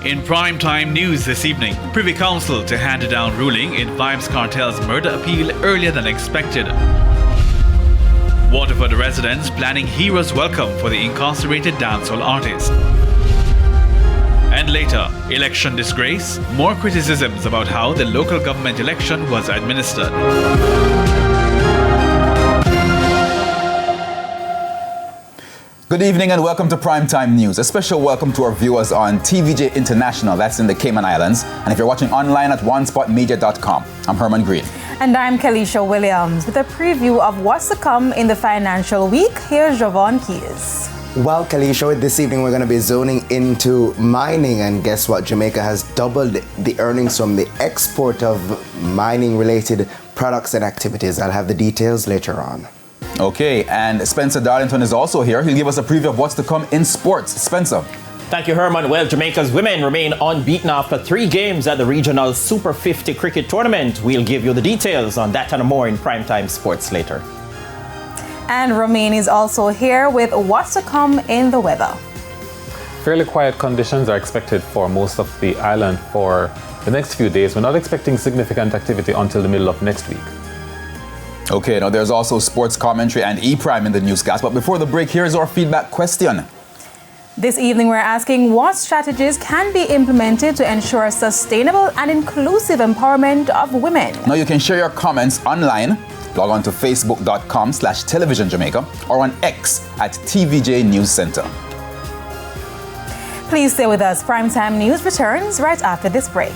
In primetime news this evening, Privy Council to hand down ruling in Vibes Cartel's murder appeal earlier than expected. Waterford residents planning hero's welcome for the incarcerated dancehall artist. And later, election disgrace, more criticisms about how the local government election was administered. Good evening and welcome to Primetime News. A special welcome to our viewers on TVJ International, that's in the Cayman Islands. And if you're watching online at onespotmedia.com, I'm Herman Green. And I'm Kalisha Williams with a preview of what's to come in the financial week. Here's Javon Keys. Well, Kalisha, this evening we're going to be zoning into mining, and guess what? Jamaica has doubled the earnings from the export of mining-related products and activities. I'll have the details later on. Okay, and Spencer Darlington is also here. He'll give us a preview of what's to come in sports. Spencer. Thank you, Herman. Well, Jamaica's women remain unbeaten after 3 games at the regional Super 50 cricket tournament. We'll give you the details on that and more in Primetime Sports later. And Romain is also here with what's to come in the weather. Fairly quiet conditions are expected for most of the island for the next few days. We're not expecting significant activity until the middle of next week. Okay, now there's also sports commentary and E-Prime in the newscast. But before the break, here's our feedback question. This evening, we're asking what strategies can be implemented to ensure sustainable and inclusive empowerment of women. Now you can share your comments online. Log on to facebook.com/televisionjamaica or on X at TVJ News Center. Please stay with us. Primetime News returns right after this break.